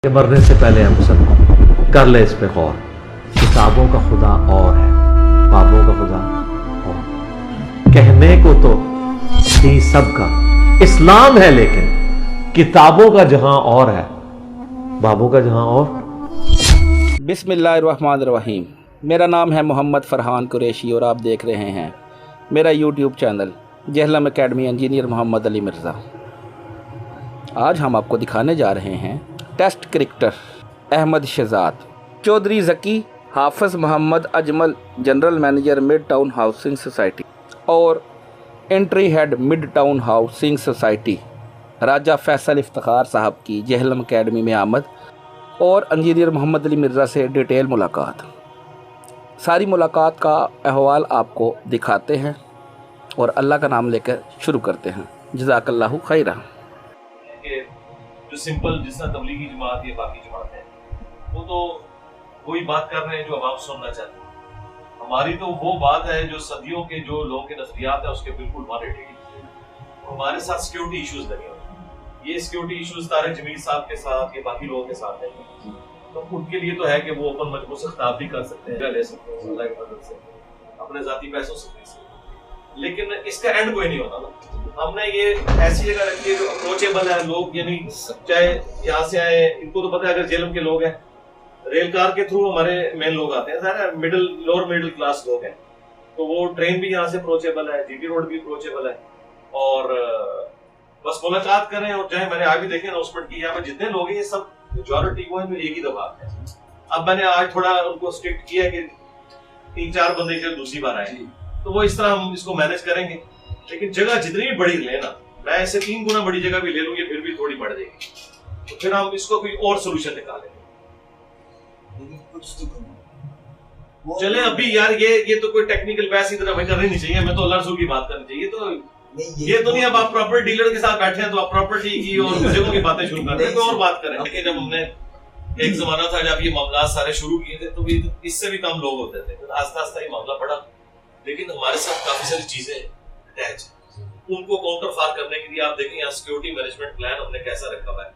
کہ مرنے سے پہلے ہم سب کر لے اس پہ غور. کتابوں کا خدا اور ہے، بابوں کا خدا اور. کہنے کو تو ہی سب کا اسلام ہے، لیکن کتابوں کا جہاں اور ہے، بابوں کا جہاں اور. بسم اللہ الرحمن الرحیم. میرا نام ہے محمد فرحان قریشی اور آپ دیکھ رہے ہیں میرا YouTube channel Jhelum academy engineer Muhammad Ali Mirza. آج ہم آپ کو دکھانے جا رہے ہیں test cricketer Ahmed Shehzad. Chaudhry Zaki Hafiz Muhammad Ajmal general manager mid town housing society اور entry head mid town housing society Raja Faisal Iftikhar sahib کی جہلم اکیڈمی میں آمد اور انجینئر محمد علی مرزا سے ڈیٹیل ملاقات. ساری ملاقات کا احوال آپ کو دکھاتے ہیں اور اللہ کا نام لے کر شروع کرتے ہیں. جزاک اللہ خیرہ. کہ جو سمپل جس طرح تبلیغی جماعت یا باقی جماعت ہے وہ تو وہی بات کر رہے ہیں جو عوام سننا چاہتے ہیں. ہماری تو وہ بات ہے جو صدیوں کے جو لوگوں کے نظریات ہیں اس کے بالکل مانیٹری. ہمارے ساتھ سیکیورٹی ایشوز لگے ہوئے ہیں. یہ سیکیورٹی ایشوز طارق جمیل صاحب کے ساتھ یا باقی لوگوں کے ساتھ ہیں، تو ان کے لیے تو ہے کہ وہ اوپن مجموع سے خطاب بھی کر سکتے ہیں، لے سکتے ہیں اللہ کی مدد سے اپنے ذاتی پیسوں سے بھی. لیکن اس کا اینڈ کوئی نہیں ہوتا نا. ہم نے یہ ایسی جگہ رکھی ہے جو اپروچیبل ہے. لوگ یعنی چاہے یہاں سے آئے، ان کو تو پتہ ہے اگر جہلم کے لوگ ہیں ریل کار کے تھرو ہمارے مین لوگ آتے ہیں، ظاہر ہے لوور مڈل کلاس لوگ ہیں، تو وہ ٹرین بھی یہاں سے اپروچیبل ہے، جی ٹی روڈ بھی اپروچیبل ہے. اور بس ملاقات کریں اور جائیں. میں نے آج بھی دیکھے اناؤنسمنٹ کی، یہاں پہ جتنے لوگ ہیں یہ سب میجورٹی وہ ہے ایک ہی دفعہ آتے ہیں. اب میں نے آج تھوڑا ان کو اسٹرکٹ کیا کہ 3-4 بندے جو دوسری بار آئے، تو وہ اس طرح ہم اس کو مینج کریں گے. لیکن جگہ جتنی بھی بڑی لے نا، میں ایسے 3 گنا بڑی جگہ بھی لے لوں گی پھر بھی تھوڑی بڑھ جائے گی، تو پھر ہم اس کو کوئی اور سولوشن نکالیں گے. چلیں ابھی یار یہ تو کوئی ٹیکنیکل بحث ادھر ہمیں کرنی نہیں چاہیے. ہمیں تو اللہ رسول کی بات کرنی چاہیے. تو یہ تو نہیں اب آپ پراپرٹی ڈیلر کے ساتھ بیٹھے ہیں تو آپ پراپرٹی کی اور جگہوں کی باتیں شروع کر رہے ہیں، تو اور بات کریں. لیکن جب ہم نے ایک زمانہ تھا جب یہ معاملات سارے شروع کیے تھے تو اس سے بھی کم لوگ ہوتے تھے. پھر آہستہ آہستہ یہ معاملہ بڑھا، لیکن ہمارے ساتھ کافی ساری چیزیں اٹیچ ہیں. ان کو کاؤنٹر فار کرنے کے لیے آپ دیکھیں یہاں سیکیورٹی مینجمنٹ پلان ہم نے کیسا رکھا ہوا ہے.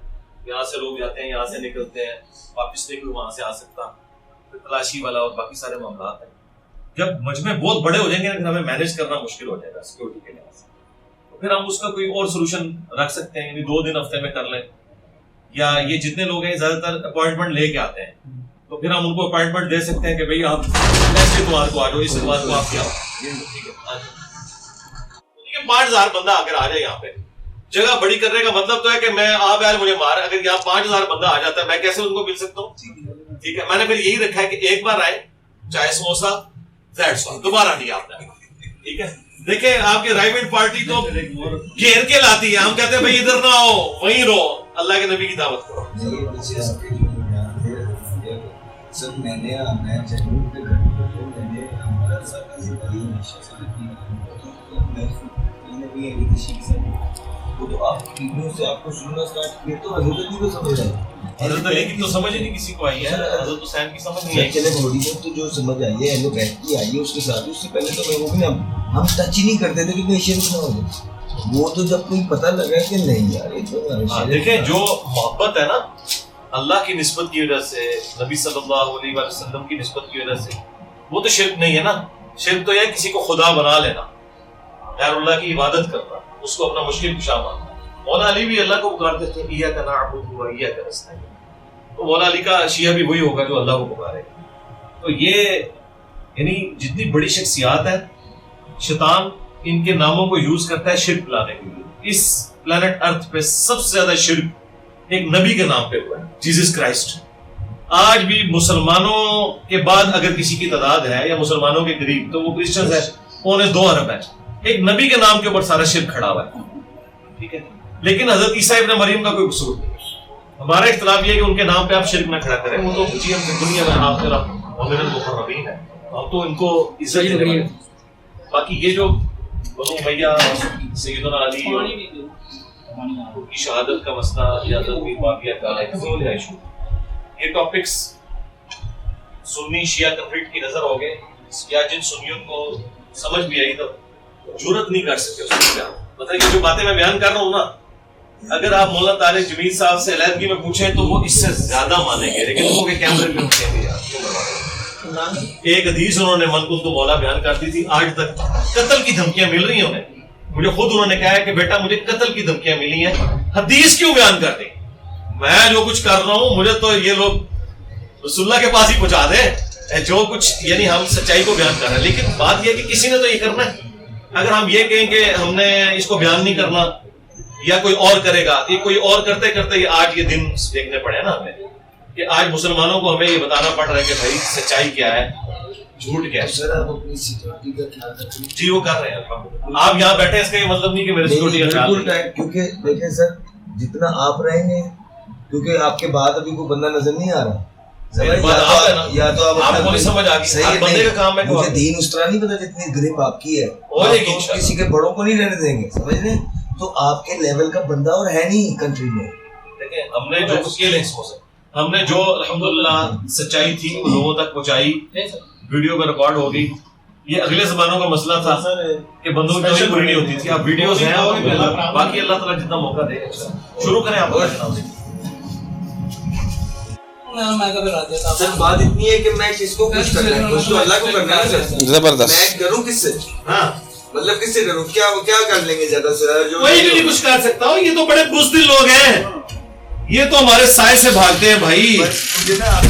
یہاں سے لوگ جاتے ہیں، یہاں سے نکلتے ہیں، واپس نہیں کوئی وہاں سے آ سکتا. پھر تلاشی والا اور باقی سارے معاملات ہیں. جب مجمع بہت بڑے ہو جائیں گے لیکن ہمیں مینیج کرنا مشکل ہو جائے گا سیکیورٹی کے لحاظ سے، تو پھر ہم اس کا کوئی اور سولوشن رکھ سکتے ہیں. یعنی 2 دن ہفتے میں کر لیں، یا یہ جتنے لوگ ہیں زیادہ تر اپوائنٹمنٹ لے کے آتے ہیں، تو پھر ہم ان کو اپوائنٹمنٹ دے سکتے ہیں کہ بھئی آپ نیکسٹ اتوار کو آ جاؤ، اس اتوار کو آپ کیا 5000 بندہ اگر آ جائے یہاں پہ. جگہ بڑی کرنے کا مطلب تو ہے کہ میں آپ یار مجھے مار، اگر یہاں 5000 بندہ آ جاتا ہے میں کیسے ان کو مل سکتا ہوں؟ ٹھیک ہے، میں نے پھر یہی رکھا ہے کہ ایک بار آئے چاہے سموسا دوبارہ نہیں آپ نے. ٹھیک ہے، دیکھیں آپ کی رائیوٹ پارٹی تو گھیر کے لاتی ہے. ہم کہتے ہیں بھئی ادھر نہ آؤ، وہیں رہو، اللہ کے نبی کی دعوت کرو. سر میں نے چینل پہ میں نے ہمارا ساتھ وہ تو آپ ویڈیو سے آپ کو سننا اسٹارٹ کیا تو حضرت علی کو سمجھ آئی. حضرت علی کی تو سمجھ ہی نہیں کسی کو آئی ہے، حضرت حسین کی سمجھ نہیں آئی. چلے تھوڑی دیر تو جو سمجھ آئی ہے اہل بیت کی آئی ہے اس کے ساتھ. اس سے پہلے تو میں وہ بھی ہم ٹچ ہی نہیں کرتے تھے کہ کوئی شرک نہ ہو جائے. وہ تو جب کوئی پتہ لگا کہ نہیں یار یہ تو دیکھیں جو محبت ہے نا اللہ کی نسبت کی وجہ سے، نبی صلی اللہ علیہ وسلم کی نسبت کی وجہ سے، وہ تو شرک نہیں ہے نا. شرک تو یہ کسی کو خدا بنا لینا، غیر اللہ کی عبادت کرنا، اس کو اپنا مشکل کشا ماننا. مولا علی بھی اللہ کو پکارتے تھے ایاک نعبد و ایاک نستعین، تو مولا علی کا شیعہ بھی وہی ہوگا جو اللہ کو پکارے. تو یہ یعنی جتنی بڑی شخصیات ہیں شیطان ان کے ناموں کو یوز کرتا ہے شرک لانے کے لیے. اس پلانٹ ارتھ پہ سب سے زیادہ شرک ایک نبی کے نام پہ ہوا ہے، جیزس کرائسٹ. آج بھی مسلمانوں کے بعد اگر کسی کی تعداد ہے یا مسلمانوں کے قریب تو وہ کرسچنز ہیں، 2.25 ارب ہے. ایک نبی کے نام کے اوپر سارا شرک کھڑا ہوا ہے. ٹھیک ہے، لیکن حضرت عیسیٰ ابن مریم کا کوئی قصور نہیں. ہمارا اختلاف یہ ہے کہ ان کے نام پہ آپ شرک نہ کھڑا کریں. وہ تو جی ہم دنیا میں آپ میرا مومن المقربین ہے، ہم تو ان کو عزت دینے والے. باقی یہ جو بنو امیہ سیدنا علی ان کی شہادت کا مسئلہ یا تدبیر باقیہ کا ایشو، یہ ٹاپکس سنی شیعہ کنفلکٹ کی نظر ہو گئے، یا جن سنیوں کو سمجھ بھی آئی تو جرت نہیں کر سکتے اس کو. مطلب یہ جو باتیں میں بیان کر رہا ہوں نا، اگر آپ مولانا طارق جمیل صاحب سے علیحدگی میں پوچھیں تو وہ اس سے زیادہ مانیں گے، لیکن وہ کے کیمرے میں اٹھیں گے یار کیوں مروا رہے ہیں؟ ایک حدیث انہوں نے من کو مولا بیان کر دی تھی، آج تک قتل کی دھمکیاں مل رہی ہیں انہیں. مجھے خود انہوں نے کہا ہے کہ بیٹا مجھے قتل کی دھمکیاں ملی ہیں، حدیث کیوں بیان کر دی؟ میں جو کچھ کر رہا ہوں مجھے تو یہ لوگ رسول اللہ کے پاس ہی پہنچا دیں جو کچھ، یعنی ہم سچائی کو بیان کر رہے ہیں. لیکن بات یہ ہے کہ کسی نے تو یہ کرنا ہے. اگر ہم یہ کہیں کہ ہم نے اس کو بیان نہیں کرنا یا کوئی اور کرے گا، یہ کوئی اور کرتے کرتے آج یہ دن دیکھنے پڑے نا ہمیں کہ آج مسلمانوں کو ہمیں یہ بتانا پڑ رہا ہے کہ بھائی سچائی کیا ہے، جھوٹ کیا ہے. سر آپ اپنی سیکورٹی کا خیال رکھیں. جی وہ کر رہے ہیں الحمدللہ. آپ یہاں بیٹھے اس کا یہ مطلب نہیں کہ میرے سیکورٹی کا خیال بالکل ٹائم، کیونکہ دیکھیں سر جتنا آپ رہیں گے، کیونکہ آپ کے بعد ابھی کوئی بندہ نظر نہیں آ رہا، یا تو آپ کو نہیں سمجھ آ گئی بندے کا کام ہے. مجھے دین اس طرح نہیں پتا جتنی گریپ آپ کی ہے، تو کسی کے بڑوں کو نہیں رہنے دیں گے، سمجھ رہے ہیں؟ تو آپ کے لیول کا بندہ اور ہے نہیں کنٹری میں. دیکھیں ہم نے جو کچھ کیا ہم نے جو الحمدللہ سچائی تھی وہ لوگوں تک پہنچائی، ویڈیو میں ریکارڈ ہو گئی. یہ اگلے زمانوں کا مسئلہ تھا کہ بندوں کی کبھی پوری نہیں ہوتی تھی. اب ویڈیوز ہیں، باقی اللہ تعالیٰ جتنا موقع دے. شروع کریں آپ. سر بات اتنی ہے کہ میں کس کو کچھ کرنا ہے، کچھ تو اللہ کو کرنا ہے سر. زبردست. میں کروں کس سے؟ ہاں مطلب کس سے کروں؟ کیا کر لیں گے زیادہ سے زیادہ؟ کوئی بھی نہیں کچھ کر سکتا ہوں. یہ تو بڑے بزدل لوگ ہیں، یہ تو ہمارے سائے سے بھاگتے ہیں بھائی.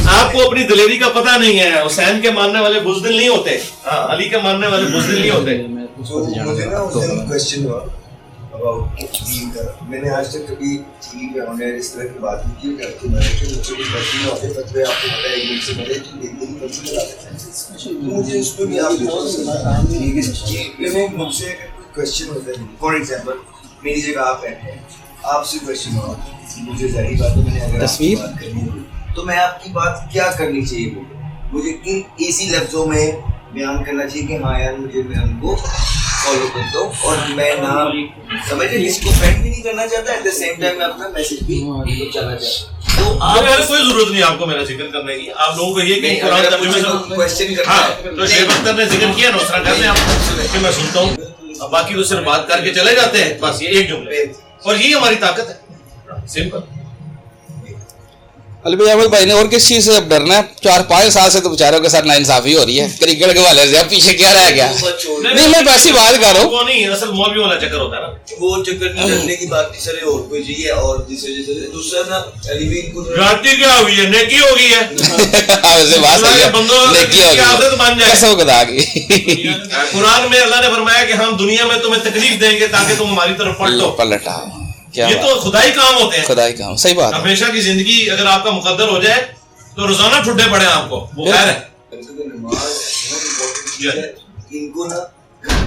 آپ کو اپنی دلیری کا پتہ نہیں ہے. حسین کے ماننے والے بزدل نہیں ہوتے، علی کے ماننے والے بزدل نہیں ہوتے. مجھے نا اس دن کوشچن ہوا اباؤٹ دین کا. میں نے آج تک کبھی ٹی وی پہ آن ایئر اس طرح کی بات نہیں کی کرتی. میں نے کہ مجھے کوئی کوشچن ہوتے فتوے آپ کو پتہ ہے ایک منٹ سے پہلے کہ ایک دن کوشچن لگا دیتے ہیں، مجھے اس پہ بھی آپ مجھ سے اگر کوئی کوشچن ہوتا ہے، فار ایگزامپل میری جگہ آپ بیٹھے ہیں، آپ سے کوشچن ہوا، مجھے ظاہری بات ہے میں نے اگر آپ کی بات کرنی ہوئی تو میں آپ کی بات کیا کرنی چاہیے، وہ مجھے کن ایسی لفظوں میں بیان کرنا چاہیے کہ ہاں یار مجھے میں ان کو فالو کرتا ہوں اور میں نہ سمجھے اس کو فرینڈ بھی نہیں کرنا چاہتا، ایٹ دا سیم ٹائم میں اپنا میسج بھی چلانا چاہتا ہوں. تو آپ کوئی ضرورت نہیں آپ کو میرا ذکر کرنے کی. آپ لوگوں کو یہ کہیں قرآن ترجمے سے کوشچن کرنا ہے تو شیخ اختر نے ذکر کیا نا اس طرح کرنے آپ کہ میں سنتا ہوں. اب باقی تو صرف بات کر کے چلے جاتے ہیں، بس یہ ایک جملے، اور یہی ہماری طاقت ہے. سمپل. البی احمد بھائی نے اور کس چیز سے اب ڈرنا ہے؟ 4-5 سال سے تو بیچاروں کے ساتھ ناانصافی ہو رہی ہے کرکٹ کے والے سے. اب پیچھے کیا رہ گیا؟ نہیں میں ویسی بات کر رہا ہوں. وہ نہیں، اصل مولوی والا چکر ہوتا ہے نا. وہ چکر نہیں کرنے کی بات سر اور کوئی چاہیے. اور جس وجہ سے دوسرا نا علی بھی کو گاٹی کیا ہوئی ہے، نیکی ہو گئی ہے. ویسے بات صحیح ہے، نیکی ہو گئی، قسم خدا کی. قرآن میں اللہ نے فرمایا کہ ہم دنیا میں تمہیں تکلیف دیں گے تاکہ تم ہماری طرف پلٹا. یہ تو خدائی کام ہوتے ہیں، خدائی کام. صحیح بات. ہمیشہ کی زندگی اگر آپ کا مقدر ہو جائے تو روزانہ ٹھڈے پڑے آپ کو، وہ خیر ہے. ان کو نا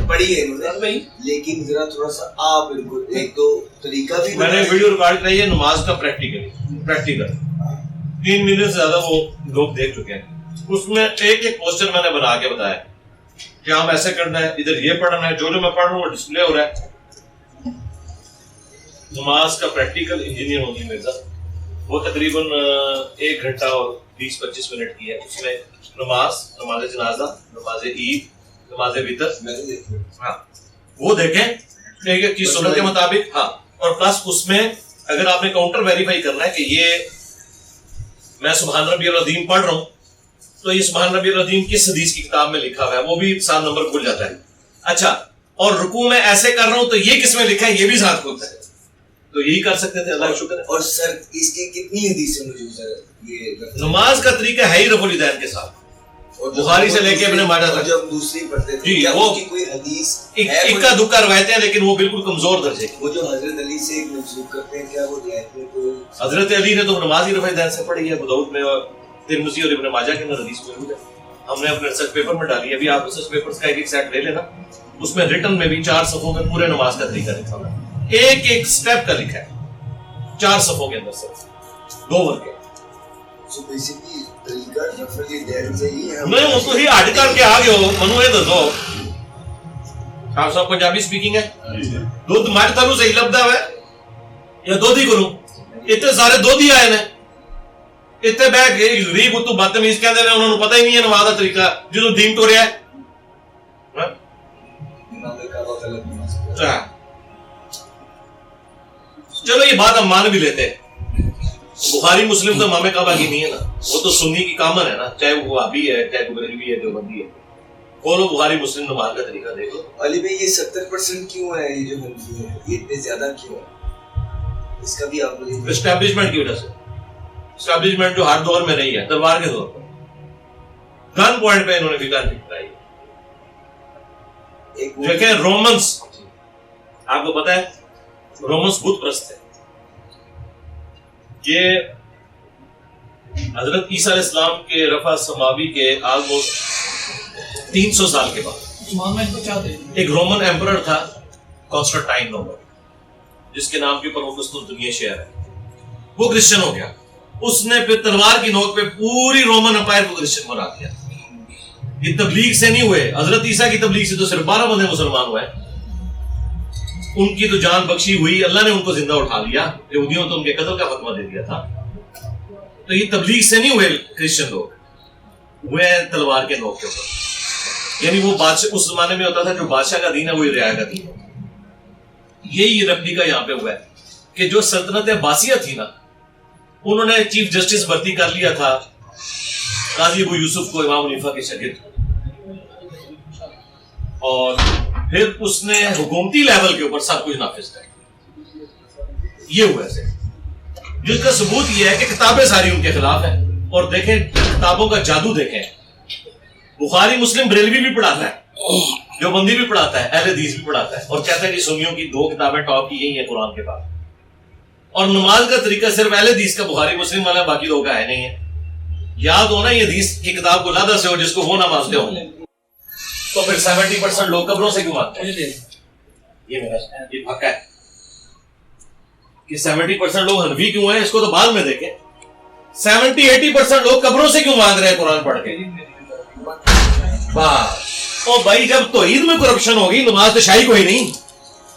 پڑھی ہے انہوں نے، لیکن ذرا تھوڑا سا آپ ان کو ایک تو طریقہ بھی. میں نے ویڈیو ریکارڈ کرائی ہے نماز کا پریکٹیکل 3 ملین سے زیادہ وہ لوگ دیکھ چکے ہیں. اس میں ایک پوسٹر میں نے بنا کے بتایا کہ ہم ایسے کرنا ہے، ادھر یہ پڑھنا ہے، جو میں پڑھ رہا ہوں وہ ڈسپلے ہو رہا ہے. نماز کا پریکٹیکل انجینئر ہوگی مرزا، وہ تقریباً 1 گھنٹہ اور 20-25 منٹ کی ہے. اس میں نماز جنازہ، نماز عید، نماز وتر، ہاں وہ دیکھیں ایک چیز سنت کے مطابق. ہاں اور پلس اس میں اگر آپ نے کاؤنٹر ویریفائی کرنا ہے کہ یہ میں سبحان ربی العظیم پڑھ رہا ہوں تو یہ سبحان ربی العظیم کس حدیث کی کتاب میں لکھا ہوا ہے، وہ بھی ساتھ نمبر کھل جاتا ہے. اچھا اور رکوع میں ایسے کر رہا ہوں تو یہ کس میں لکھا ہے، یہ بھی ساتھ کھلتا ہے. تو یہی کر سکتے تھے، اللہ کا شکر ہے. اور سر اس کی کتنی حدیث ہے مجھے یہ نماز کا طریقہ ہے ہی رفع الیدین کے ساتھ، اور بخاری سے لے کے ابن ماجہ تک. جب دوسری پڑھتے تھے جی وہ کوئی حدیث اکا دکا روایتیں ہیں لیکن وہ بالکل کمزور درجے کی. وہ جو حضرت علی سے منسوخ کرتے ہیں کیا وہ روایت میں کوئی؟ حضرت علی نے تو نماز ہی رفع الیدین سے پڑھی ہے، ابو داؤد میں اور ترمذی اور ابن ماجہ کے اندر حدیث موجود ہے. ہم نے اپنے ریسرچ پیپر میں ڈالی ہے. ابھی آپ ریسرچ پیپرز کا ایک سیٹ لے لینا، اس میں ریٹن میں بھی 4 صفحوں میں پورے نماز کا طریقہ لکھا ہوا ہے، ایک سٹیپ کا لکھا ہے 4 صفحوں کے اندر صرف 2 ورقے. سو بیسیکلی طریقہ رفع الیدین سے ہی ہے. نہیں وہ تو ہی ہٹ کر کے آ گئے ہو. منو یہ دسو آپ صاحب پنجابی سپیکنگ ہے، دودھ ماٹ تھانوں صحیح لبدا ہے یا دودھ ہی کروں؟ اتنے سارے دودھ ہی آئے نے اتنے بہ کے غریب اتو بدتمیز کہتے ہیں، انہوں نے پتہ ہی نہیں ہے نماز کا طریقہ جدوں دین ٹوریا ہے. چلو یہ بات ہم مان بھی لیتے ہیں، بخاری مسلم تو امام کعبہ کی نہیں ہے نا، وہ تو سنی کی کامن ہے نا، چاہے وہ وہابی ہے، چاہے بریلوی ہے، دیوبندی ہے. کھولو بخاری مسلم نماز کا طریقہ دیکھو. علی بھائی یہ 70% کیوں ہے، یہ جو حنفی ہے یہ اتنے زیادہ کیوں ہے؟ اس کا بھی آپ مجھے اسٹیبلشمنٹ کی وجہ سے، اسٹیبلشمنٹ جو ہر دور میں رہی ہے، تلوار کے دور پر گن پوائنٹ پہ انہوں نے فکر نہیں کرائی. دیکھیں رومنس، آپ کو پتا ہے رومنس بت پرست ہے. یہ حضرت عیسیٰ علیہ السلام کے رفع سماوی کے آلموسٹ 300 سال کے بعد ایک رومن ایمپرر تھا کانسٹنٹائن رومن، جس کے نام کے اوپر وہ قسطنطنیہ شہر ہے. وہ کرسچن ہو گیا. اس نے پھر تلوار کی نوک پہ پوری رومن امپائر کو کرسچن بنا دیا. یہ تبلیغ سے نہیں ہوئے، حضرت عیسیٰ کی تبلیغ سے تو صرف 12 بندے مسلمان ہوئے. ان کی تو جان بخشی ہوئی، اللہ نے ان کو زندہ اٹھا لیا. یہودیوں تو ان کے قتل کا فتویٰ دے دیا تھا. تو یہ تبلیغ سے نہیں ہوئے کرسچن لوگ، ہوئے تلوار کے نوک کے اوپر. یعنی وہ بادشاہ اس زمانے میں ہوتا تھا، جو بادشاہ کا دین ہے وہی رعایا کا دین ہے. یہی ریپلیکا یہاں پہ ہوا ہے کہ جو سلطنت عباسیہ تھی نا، انہوں نے چیف جسٹس بھرتی کر لیا تھا قاضی ابو یوسف کو، امام حنیفہ کے شاگرد، اور پھر اس نے حکومتی لیول کے اوپر سب کچھ نافذ کر یہ ہوا ایسے، جس کا ثبوت یہ ہے کہ کتابیں ساری ان کے خلاف ہیں. اور دیکھیں کتابوں کا جادو دیکھیں. بخاری مسلم بریلوی بھی پڑھاتا ہے، جو بندی بھی پڑھاتا ہے، اہل حدیث بھی پڑھاتا ہے، اور کہتا ہے کہ سنیوں کی 2 کتابیں ٹاپ کی یہی ہیں قرآن کے بعد. اور نماز کا طریقہ صرف اہل حدیث کا بخاری مسلم والا، باقی لوگوں کا ہے نہیں ہے. یاد ہونا یہ حدیث کی کتاب کو لادہ سے ہو جس کو وہ نہ مانتے ہوں. تو پھر 70% لوگ قبروں سے کیوں مانتے ہیں؟ یہ میرا یہ پکا ہے کہ 70% لوگ حنفی کیوں ہیں، اس کو تو بعد میں دیکھیں. 70-80% لوگ قبروں سے کیوں مانگ رہے ہیں قرآن پڑھ کے؟ بس او بھائی، جب توحید میں کرپشن ہوگی، نماز تو شاہی کوئی نہیں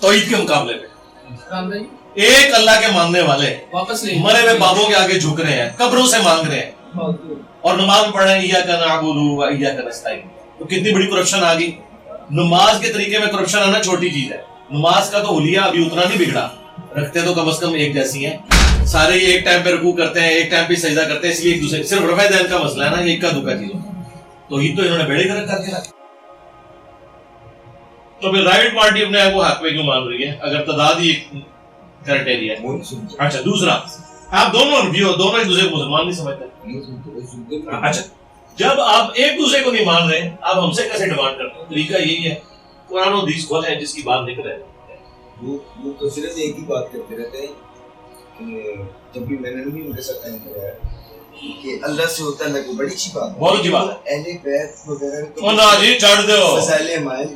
توحید کے مقابلے میں. ایک اللہ کے ماننے والے مرے ہوئے بابوں کے آگے جھک رہے ہیں، قبروں سے مانگ رہے ہیں، اور نماز پڑھ رہے ہیں ایاک نعبد و ایاک نستعین. تو کتنی بڑی کرپشن آ گئی. نماز کے طریقے میں کرپشن آنا چھوٹی چیز ہے. نماز کا تو حلیہ ابھی اتنا نہیں بگڑا، رکھتے تو کم از کم ایک جیسی ہیں سارے. یہ ایک ٹائم پہ رکوع کرتے ہیں، ایک ٹائم پہ سجدہ کرتے ہیں، اس لیے ایک دوسرے صرف رفع دین کا مسئلہ ہے نا، ایک کا دکا چیزوں. تو یہ تو انہوں نے بیڑے گرک کر کے رکھا. تو پھر رائٹ پارٹی اپنے آپ کو حق پہ کیوں مان رہی ہے اگر تعداد ہی کرائٹیریا ہے؟ اچھا دوسرا، آپ دونوں دونوں ایک دوسرے کو مسلمان نہیں سمجھتے. اچھا جب آپ ایک دوسرے کو نہیں مان رہے، آپ ہم سے کیسے ڈیمانڈ کرتے ہیں؟ طریقہ یہی ہے، قرآن و حدیث کھولیں جس کی بات نکل رہے ہیں. وہ تو صرف ایک ہی بات کرتے رہتے ہیں کہ جب بھی میں نے بھی ان کے ساتھ ٹائم کرایا کہ اللہ سے ہوتا ہے کوئی بڑی اچھی بات ہے، بہت اچھی بات ہے. اہل بیت وغیرہ تو نا جی چڑھ دو فضائل مائل،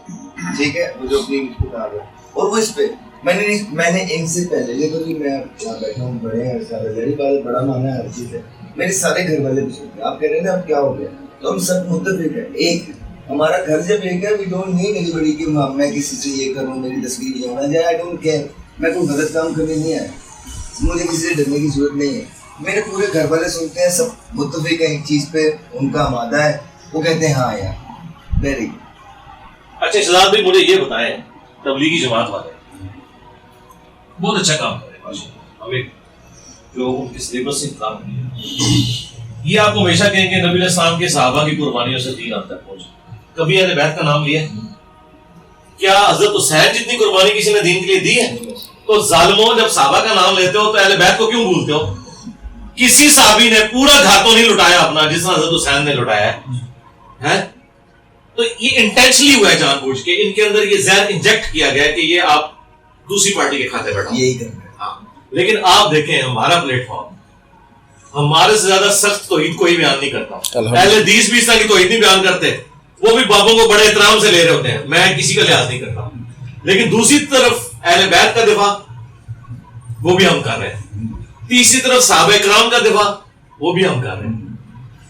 ٹھیک ہے، وہ جو اپنی کتاب ہے. اور وہ اس پہ میں نے ان سے پہلے یہ تو میں یہاں بیٹھا ہوں، بڑے ہیں سارے، میری بات بڑا مانا ہے ہر چیز ہے، میرے سارے گھر والے بھی سنتے ہیں. آپ کہہ رہے ہیں نا اب کیا ہو گیا، تو ہم سب متفق ہیں. ایک ہمارا گھر جب ایک ہے، وی ڈونٹ نیڈ اینی بڑی کہ میں کسی سے یہ کروں، میری تصویر یہ ہونا جائے. آئی ڈونٹ کیئر، میں کوئی غلط کام کرنے نہیں آیا، مجھے کسی سے ڈرنے کی ضرورت نہیں ہے. میرے پورے گھر والے سنتے ہیں، سب متفق ہیں ایک چیز پہ، ان کا آمادہ ہے، وہ کہتے ہیں ہاں یار ویری گڈ. اچھا شہزاد بھائی مجھے یہ بتائیں، تبلیغی جماعت والے بہت اچھا کام کر رہے ہیں، ہمیں جو ان کے سلیبس سے کام کر رہے ہیں. یہ آپ کو ہمیشہ کہیں کہ نبی علیہ السلام کے صحابہ کی قربانیوں سے دین آپ تک پہنچا. کبھی اہل بیت کا نام لیا؟ کیا حضرت حسین جتنی قربانی کسی نے دین کے لیے دی ہے؟ تو ظالموں، جب صحابہ کا نام لیتے ہو تو اہل بیت کو کیوں بھولتے ہو؟ کسی صحابی نے پورا گھر تو نہیں لٹایا اپنا جس طرح حضرت حسین نے لٹایا ہے. تو یہ انٹینشنلی ہوا ہے، جان بوجھ کے ان کے اندر یہ ذہن انجیکٹ کیا گیا کہ یہ آپ دوسری پارٹی کے کھاتے بیٹھا یہی کرنا ہے. ہاں، لیکن آپ دیکھیں ہمارا پلیٹ فارم ہمارے سے زیادہ سخت توحید کوئی بیان نہیں کرتا. اہل حدیث بھی اس طرح کی توحید نہیں بیان کرتے، وہ بھی بابوں کو بڑے احترام سے لے رہے ہوتے ہیں، میں کسی کا لحاظ نہیں کرتا. لیکن دوسری طرف اہل بیت کا دفاع وہ بھی ہم کر رہے ہیں. تیسری طرف صحابہ کرام کا دفاع وہ بھی ہم کر رہے ہیں.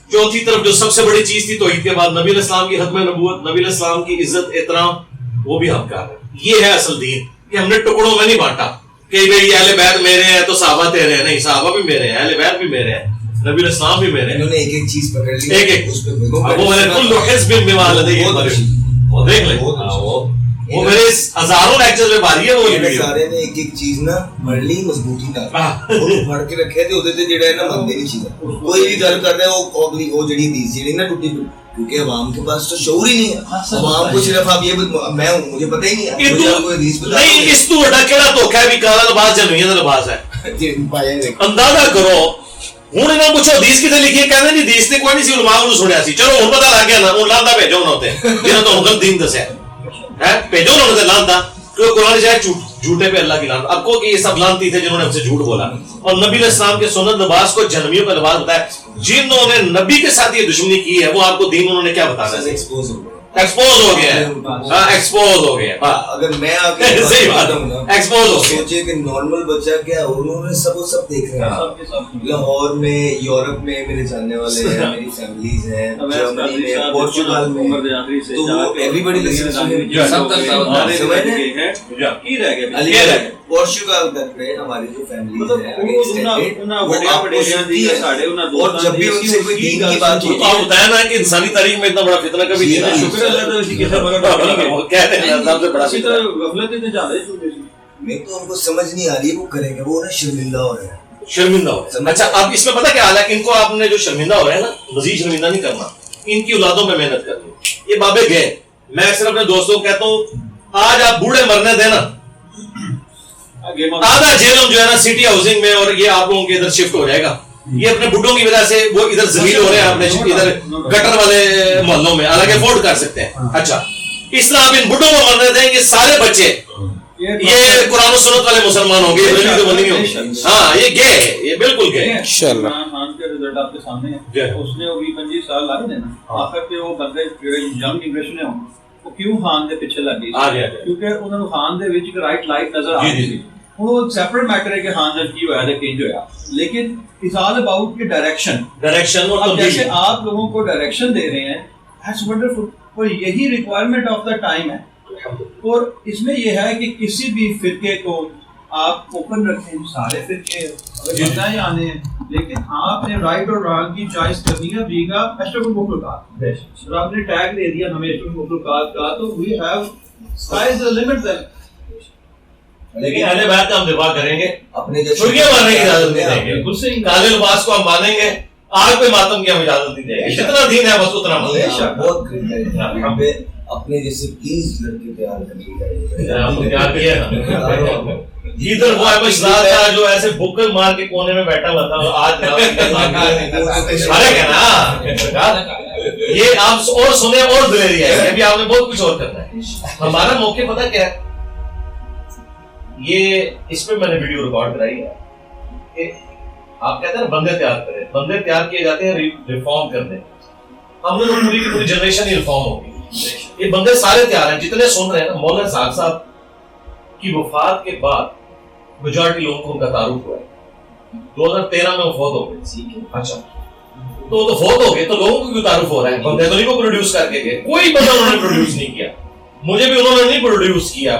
چوتھی طرف جو سب سے بڑی چیز تھی توحید کے بعد نبی علیہ السلام کی ختم نبوت، نبی علیہ السلام کی عزت احترام، وہ بھی ہم کر رہے ہیں. یہ ہے اصل دین کہ ہم نے ٹکڑوں میں نہیں بانٹا کہ بھئی اہل بیت میرے ہیں تو صحابہ تیرے ہیں. نہیں، صحابہ بھی میرے ہیں، اہل بیت بھی میرے ہیں، نبی علیہ السلام بھی میرے ہیں. انہوں نے ایک ایک چیز پکڑ لی، ایک ایک اس پہ وہ میں نے کل حزب بما لدیہم فرحون. وہ دیکھ لیں وہ میرے ہزاروں لیکچر میں باری ہے. وہ سارے نے ایک ایک چیز نا مرلی مضبوطی نال پڑھ کے رکھے تے اودے تے جڑا ہے نا بندے نہیں چیز کوئی بھی گل کردا ہے وہ جڑی حدیث جڑی نا ٹوٹی کیونکہ عوام کے پاس تو شعور ہی نہیں ہے. عوام کو صرف آپ یہ میں ہوں مجھے پتہ ہی نہیں ہے کوئی حدیث بتا نہیں. اس تو بڑا کیڑا دھوکا ہے بھی کالا لباس جنویاں دا لباس ہے. اندازہ کرو ہوں انہوں نے پوچھو حدیث کتنے لکھی ہے, کہنے نہیں حدیث نے کوئی نہیں سی علماء انہوں سنیا سی. چلو ہوں پتہ لگ گیا نا, ہوں لاندا بھیجو انہوں تے جنہوں تو غلط دین دسیا ہے, بھیجو انہوں نے لاندا کیونکہ قرآن شاید جھوٹے پہ اللہ کی لعنت. اب کو کہ یہ سب لعنتی تھے جنہوں نے ہم سے جھوٹ بولا. اور نبی علیہ السلام کے سنت لباس کو جہنمیوں کا لباس بتایا. جنہوں نے نبی کے ساتھ یہ دشمنی کی ہے وہ آپ کو دین انہوں نے کیا بتانا ہے؟ ایکسپوز ہو گیا ہے. ہاں ایکسپوز ہو گیا. اگر میں آ کے صحیح بات ایکسپوز ہو گیا. سوچے کہ نارمل بچہ کیا انہوں نے سب دیکھ رہے ہیں. لاہور میں, یورپ میں میرے جاننے والے ہیں, میری فیملیز ہیں, جرمنی میں, پورچگل میں, تو ایوری بڈی پورچگل تک میں ہماری جو فیملیز ہیں اور جب بھی ان سے کوئی دین کی بات ہوتی ہے بتایا نا کہ انسانی تاریخ میں اتنا بڑا فتنہ کبھی نہیں ہے. شکر اللہ تعالی اسی کے ساتھ میں تو ان کو سمجھ نہیں آ رہی ہے وہ کریں گے, وہ شرمندہ ہو رہے ہیں. شرمندہ ہو رہے ہیں. اچھا اب اس میں پتہ کیا حال ہے کہ ان کو آپ نے جو شرمندہ ہو رہے ہیں نا مزید شرمندہ نہیں کرنا, ان کی اولادوں میں محنت کرنی. یہ بابے گئے, میں اکثر اپنے دوستوں کو کہتا ہوں آج آپ بوڑھے مرنے دیں نا, آدھا جیلم جو ہے نا سٹی ہاؤسنگ میں, اور یہ آپ لوگوں کے ادھر شفٹ ہو جائے گا. یہ اپنے بڈھوں کی وجہ سے وہ ادھر ذلیل ہو رہے ہیں اپنے ادھر گٹر والے محلوں میں, حالانکہ افورڈ کر سکتے ہیں. اچھا اس طرح آپ ان بڈھوں کو مرنے دیں کہ سارے بچے یہ قرآن و سنت والے مسلمان ہوں گے. ہاں یہ گئے, یہ بالکل گئے. عمران خان کا رزلٹ آپ کے سامنے ہے. اس نے وہ 20-25 سال لگے تھے نا, آخر پہ وہ بندے ینگ جنریشن ہے وہ کیوں خان دے پیچھے لگ گئی کیونکہ انہوں نے خان دے وچ رائٹ لائٹ نظر آ رہی تھی. وہ سیپریٹ میٹر ہے کہ خان نے کی ہوا ہے کہ جو ہے, لیکن اٹس آل اباؤٹ کی ڈائریکشن. اب جیسے آپ لوگوں کو ڈائریکشن دے رہے ہیں, دیٹس ونڈرفل. اور یہی ریکوائرمنٹ آف دا ٹائم ہے. اور اس میں یہ ہے کہ کسی بھی فرقے کو آپ اوپن رکھیں, سارے فرقے اگر بتنا ہی آنے ہیں, لیکن آپ نے رائٹ اور رانگ کی چوائس کرنی ہے. بیگا اشرف المخلوقات, اور آپ نے ٹیگ دے دیا ہمیں اشرف المخلوقات کا, تو we have sky is the limit then. لیکن اہل بیت کا ہم دفاع کریں گے, اپنے چھڑیاں مارنے کی اجازت نہیں دیں گے, کالے لباس کو ہم مانیں گے, آگ پہ ماتم کی ہم اجازت نہیں دیں گے. جتنا دین ہے بس اتنا مانیں گے. بہت یہاں پہ اپنے جیسے 30 لڑکے تیار کریں. ادھر وہ احمد شہزاد کا جو ایسے بکر مار کے کونے میں بیٹھا ہوا تھا, آج فرق ہے نا. یہ آپ اور سنیں اور دلیری ہے, ابھی آپ نے بہت کچھ اور کرنا ہے. ہمارا موقع پتہ کیا ہے, یہ اس پہ میں نے ویڈیو ریکارڈ کرائی ہے کہ آپ کہتے ہیں بندے تیار کریں, بندے تیار کیے جاتے ہیں ریفارم کرنے. ہم نے تو پوری کی پوری جنریشن ہی ریفارم ہوگی. یہ بندے سارے تیار ہیں جتنے سن رہے ہیں نا. مولانا اسحاق صاحب کی وفات کے بعد میجورٹی لوگوں کو ان کا تعارف ہوا ہے. 2013 میں وہ فوت ہو گئے. اچھا تو فوت ہو گئے تو لوگوں کو کیوں تعارف ہو رہا ہے؟ بندے تو نہیں کو پروڈیوس کر کے گئے, کوئی بندہ انہوں نے پروڈیوس نہیں کیا. مجھے بھی انہوں نے نہیں پروڈیوس کیا.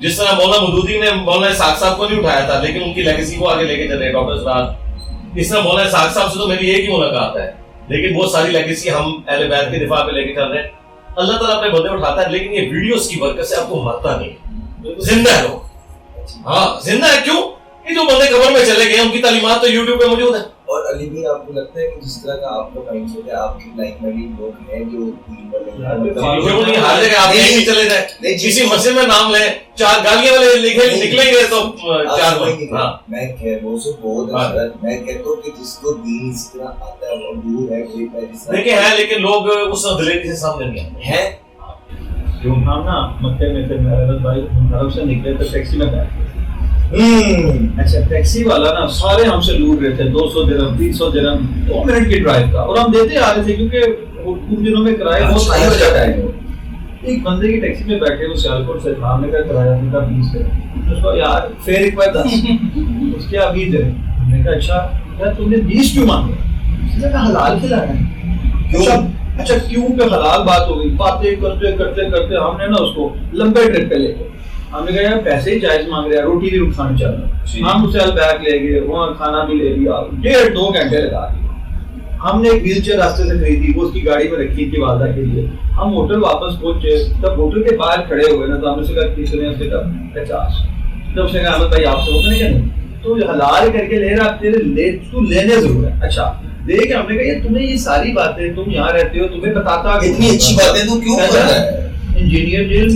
جس طرح مولانا مودودی نے مولانا اسحاق صاحب کو نہیں اٹھایا تھا, لیکن ان کی لیگیسی کو آگے لے کے چل رہے ڈاکٹر اسرار. اس طرح مولانا اسحاق صاحب سے تو میری ایک ہی ملاقات ہے, لیکن وہ ساری لیگیسی ہم اہل بیت کے دفاع پہ لے کے چل رہے ہیں. اللہ تعالیٰ اپنے بندے اٹھاتا ہے, لیکن یہ ویڈیوز کی برکت سے آپ کو مرتا نہیں, زندہ ہے لوگ. ہاں زندہ ہے. کیوں؟ کہ جو بندے قبر میں چلے گئے ان کی تعلیمات تو یوٹیوب پہ موجود ہیں. اور علی بھی آپ کو لگتا ہے کہ جس طرح کا آپ کا مائنڈ سیٹ ہے, آپ کی لائف میں بھی لوگ ہیں جو ہر جگہ آپ نہیں چلے جائیں, کسی مسجد میں نام لیں, 4 گالیاں والے نکلیں گے تو 4. میں کہہ سے بہت حضرت, میں کہتا ہوں کہ جس کو دین اس طرح آتا ہے وہ دور ہے کوئی دیکھیں ہے, لیکن لوگ اس دلیری سے سامنے نہیں آتے ہیں. جو ہم نا مکے میں پھر میرے بھائی عرب سے نکلے تو ٹیکسی میں بیٹھ. اچھا ٹیکسی والا نا سارے ہم سے لوٹ رہے تھے, 200 درہم 300 درہم 2 منٹ کی ڈرائیو کا, اور ہم دیتے آ رہے تھے کیونکہ ان دنوں میں کرایہ بہت ہائی ہو جاتا ہے. ایک بندے کی ٹیکسی میں بیٹھے, وہ سیالکوٹ سے تھا, ہم نے کہا کرایہ ان کا 20 درہم. اس کو یار فیئر ایک بار 10, اس کے 20 درہم. ہم نے کہا اچھا یار تم نے 20 کیوں مانگے؟ اس نے کہا حلال کھلانا ہے. اچھا کیوں کہ حلال بات ہو گئی, باتیں کرتے کرتے کرتے ہم نے نا اس کو لمبے ٹرپ پہ لے گئے. ہم نے کہا یار پیسے ہی جائز مانگ رہے ہیں, روٹی بھی کھانا چاہ رہا ہے. ہم اسے بیگ لے گئے, وہاں کھانا بھی لے لیا, 1.5-2 گھنٹے لگا دیے. ہم نے ایک ویل چیئر راستے سے خریدی, وہ اس کی گاڑی میں رکھی تھی والدہ کے لیے. ہم ہوٹل واپس پہنچے, جب ہوٹل کے باہر کھڑے ہوئے نا تو ہم نے سے کہا کتنے, اس نے کہا 50. جب اس نے کہا احمد بھائی آپ سے ہوتا نہیں کیا, تو حلال کر کے لے رہا, تو لینے ضرور ہے. اچھا دیکھ, ہم نے کہا یہ تمہیں یہ ساری باتیں, تم یہاں رہتے ہو, تمہیں بتاتا اتنی اچھی باتیں تو کیوں کر رہا ہے؟ انجینئر جیل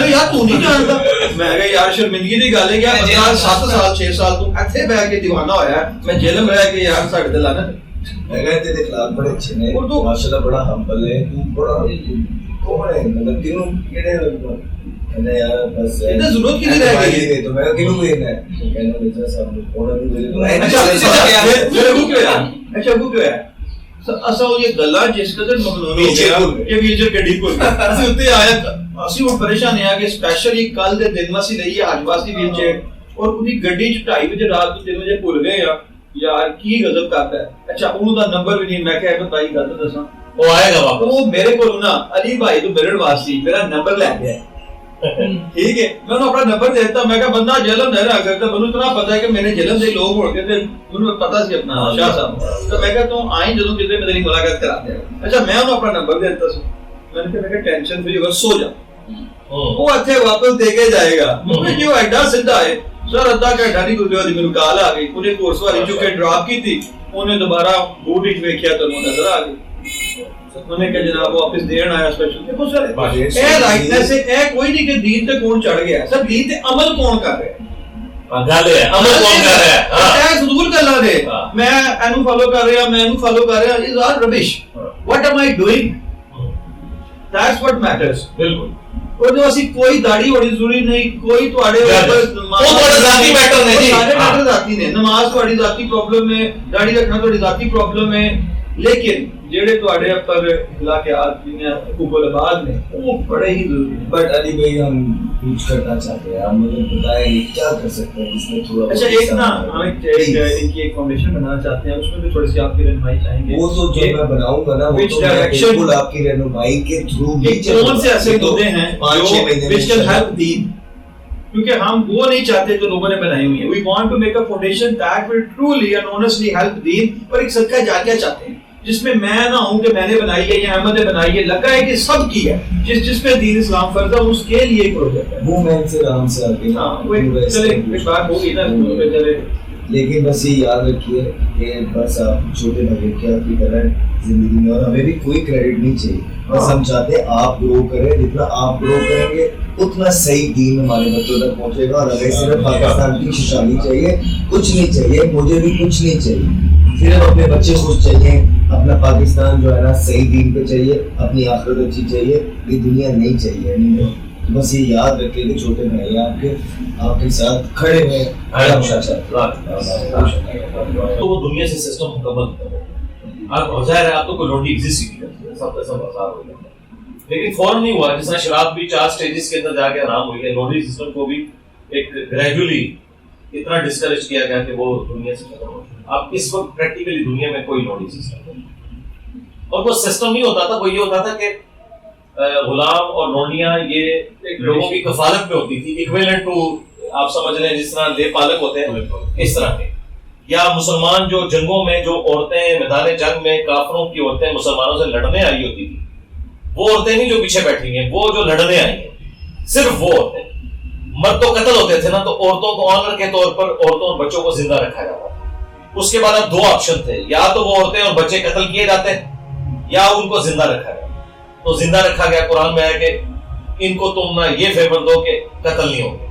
یار تو نہیں جانتا. میں کہا یار شرمندگی کی گل ہے کہ 7 سال 6 سال تو ایتھے بیٹھ کے دیوانہ ہویا ہے, میں جیل میں رہ کے یار ساڈے تے لانا. میں کہا تیرے اخلاق بڑے اچھے نے, ماشاءاللہ بڑا ہمبل ہے, تو بڑا کون ہے مطلب کینوں کیڑے نے یار بس اتنا ضرورت کی نہیں رہ گئی. تو میں کینوں بھیجنا ہے, کہنا بیٹا صاحب نے کون نہیں بھیجے تو اچھا وہ کیا ہے اسا یہ گلا جس قدر مغلوب ہو گیا کہ ویل چیئر گڈی کھل گئی. اسی اتنے آیا, اسی وہ پریشان ہے کہ اسپیشلی کل دے دن وسی لئی آج واسطی ویل چیئر, اور پوری گڈی 2:30 بجے رات کو 3 بجے بھول گئے یار کی غضب کرتا ہے. اچھا انہوں دا نمبر بھی نہیں, میں کہ احمد بھائی گل دساں وہ آئے گا واپس, وہ میرے کو نا علی بھائی تو میرے واسطی میرا نمبر لے گیا. ٹھیک ہے, میں انہوں اپنا نمبر دیتا, میں کہا بندہ جہلم نہیں رہا کرتا, مجھے اتنا پتا ہے کہ میرے جہلم سے لوگ ہو گئے تھے, مجھے پتا سی اپنا شاہ صاحب, تو میں کہتا ہوں آئیں جدوں کسی میری ملاقات کراتے ہیں. اچھا میں انہوں اپنا نمبر دیتا سو, میں نے کہا ٹینشن فری ہو سو جا, وہ اتنے واپس دے کے جائے گا. مجھے جو ایڈا سیدھا ہے سر, ادھا گھنٹہ نہیں گزریا دی میرے کال آ گئی, انہیں کورس والی جو کہ ڈراپ کی تھی, انہیں دوبارہ بوٹ وچ ویکھیا تو نظر آ گئی. انہوں نے کہا جناب واپس دین آیا اسپیشل. دیکھو سر اے رائٹنس ہے, اے کوئی نہیں کہ دین تے کون چڑھ گیا, سر دین تے عمل کون کر رہا ہے, گل ہے عمل کون کر رہا ہے. اے فضول گلاں نے, میں اینو فالو کر رہا, میں اینو فالو کر رہا, is all rubbish. What am I doing, that's what matters. بالکل, اور جو اسی کوئی داڑھی ہوਣੀ ضروری نہیں, کوئی تواڈے اوپر وہ تواڈے ذاتی میٹر نے جی, سارے میٹر ذاتی نے. نماز تواڈی ذاتی پرابلم ہے, داڑھی رکھنا تواڈی ذاتی پرابلم ہے, لیکن جڑے تواڈے اوپر اخلاقیات نے حقوق العباد نے وہ بڑے ہی ضروری ہیں. بٹ علی بھائی ہم کچھ کرنا چاہتے ہیں, آپ مجھے بتائیں کیا کر سکتے ہیں اس میں تھوڑا. اچھا ایک نا ہم ان کی ایک فاؤنڈیشن بنانا چاہتے ہیں, اس میں بھی تھوڑی سی آپ کی رہنمائی چاہیں گے. وہ تو جو میں بناؤں گا نا, وہ تو بالکل آپ کی رہنمائی کے تھرو بھی کون سے ایسے مدعے ہیں جو which can help دین, کیونکہ ہم وہ نہیں چاہتے جو لوگوں نے بنائی ہوئی ہیں. We want to make a foundation that will truly and honestly help دین, اور ایک صدقہ جاریہ چاہتے ہیں جس میں میں نہ ہوں کہ میں نے بنائی ہے یا احمد نے بنائی ہے, لگا ہے کہ سب کی ہے, جس پہ دین اسلام فرض ہے اس کے لیے ایک پروجیکٹ ہے. وہ میں سے آرام سے آگے چلے ایک بات ہوگی نا چلے. لیکن بس یہ یاد رکھیے کہ بس آپ چھوٹے بھائی کی آپ کی طرح زندگی میں, اور ہمیں بھی کوئی کریڈٹ نہیں چاہیے, بس ہم چاہتے ہیں آپ گرو کریں, جتنا آپ گرو کریں گے اتنا صحیح دین ہمارے بچوں تک پہنچے گا. اور اگر صرف پاکستان کی خوشحالی چاہیے, کچھ نہیں چاہیے, مجھے بھی کچھ نہیں چاہیے, صرف اپنے بچے خوش چاہیے, اپنا پاکستان جو ہے نا صحیح دین پہ چاہیے, اپنی آخرت اچھی چاہیے, یہ دنیا نہیں چاہیے. بس یہ یاد رکھے کہ چھوٹے بھائی آپ کے ساتھ کھڑے ہوئے تو وہ دنیا سے سسٹم مکمل کرو. آپ ظاہر ہے آپ تو کوئی لونڈی ایگزسٹ ہی نہیں کرتی, سب کا سب آزاد ہو جاتا ہے, لیکن فوراً نہیں ہوا. جس طرح شراب بھی 4 سٹیجز کے اندر جا کے آرام ہوئی ہے, لونڈی سسٹم کو بھی ایک گریجولی اتنا ڈسکریج کیا گیا کہ وہ دنیا سے ختم ہو. آپ اس وقت پریکٹیکلی دنیا میں کوئی لونڈی سسٹم نہیں, اور وہ سسٹم نہیں ہوتا تھا. وہ یہ ہوتا تھا کہ غلام اور لونڈیاں یہ لوگوں کی کفالت میں ہوتی تھی, ایکویلنٹ ٹو آپ سمجھ لیں جس طرح لے پالک ہوتے ہیں اس طرح کے. یا مسلمان جو جنگوں میں جو عورتیں میدان جنگ میں کافروں کی عورتیں مسلمانوں سے لڑنے آئی ہوتی تھی, وہ عورتیں نہیں جو پیچھے بیٹھی ہیں, وہ جو لڑنے آئی ہیں, صرف وہ عورتیں. مرد تو قتل ہوتے تھے نا, تو عورتوں کو آنر کے طور پر عورتوں اور بچوں کو زندہ رکھا جاتا تھا. اس کے بعد اب 2 آپشن تھے, یا تو وہ عورتیں اور بچے قتل کیے جاتے یا ان کو زندہ رکھا گیا. تو زندہ رکھا گیا, قرآن میں ہے کہ ان کو تم نہ یہ فیور دو کہ قتل نہیں ہوگے.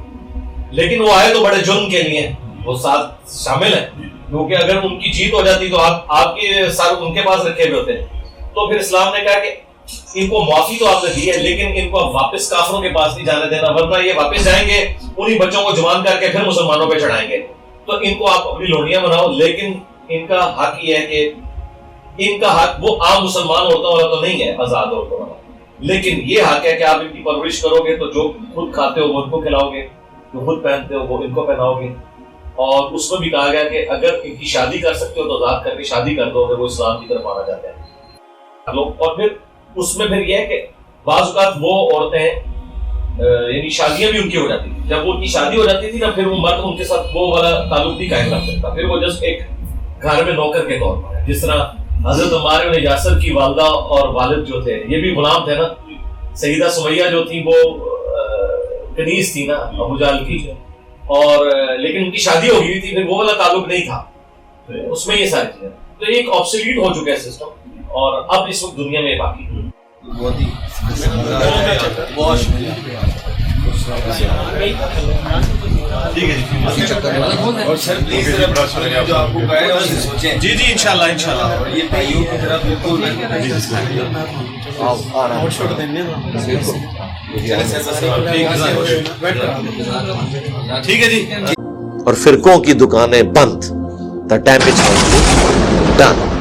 لیکن وہ آئے تو بڑے جرم کے لیے, وہ ساتھ شامل ہیں, کیونکہ اگر ان کی جیت ہو جاتی تو آپ کے ساتھ ان کے پاس رکھے ہوئے ہوتے ہیں. تو پھر اسلام نے کہا کہ ان کو معافی تو آپ نے دی ہے, لیکن ان کو واپس کافروں کے پاس نہیں جانے دینا, ورنہ یہ واپس جائیں گے, انہی بچوں کو جوان کر کے پھر مسلمانوں پہ چڑھائیں گے. تو ان کو آپ اپنی لونڈیاں بناؤ, لیکن ان کا حق یہ ہے کہ ان کا حق وہ عام مسلمان عورتوں والا تو نہیں ہے, آزاد عورتوں والا. لیکن یہ حق ہے کہ آپ ان کی پرورش کرو گے تو جو خود کھاتے ہو وہ ان کو کھلاؤ گے, جو خود پہنتے ہو وہ ان کو پہناؤ گے. اور اس میں بھی کہا گیا کہ اگر ان کی شادی کر سکتے ہو تو آزاد کر کے شادی کر دو اگر وہ اسلام کی طرف آنا چاہتے ہیں لوگ. اور پھر اس میں پھر یہ ہے کہ بعض اوقات وہ عورتیں یعنی شادیاں بھی ان کی ہو جاتی تھی, جب وہ ان کی شادی ہو جاتی تھی نا پھر وہ مرد ان کے ساتھ وہ والا تعلق نہیں قائم رکھ سکتا, پھر وہ جسٹ ایک گھر میں نوکر کے طور پر ہے. جس طرح حضرت عمار بن یاسر کی والدہ اور والد جو تھے یہ بھی غلام تھے نا. سیدہ سمیہ جو تھی وہ کنیز تھی نا ابو جہل کی, اور لیکن ان کی شادی ہو گئی تھی, پھر وہ والا تعلق نہیں تھا اس میں. یہ ساری چیزیں تو ایک آبسلیٹ ہو چکا ہے سسٹم, اور اب اس وقت دنیا میں باقی جی جی انشاءاللہ انشاءاللہ. یہ بھائیوں کی طرف بالکل ٹھیک ہے جی. اور فرقوں کی دکانیں بند. The damage has been done.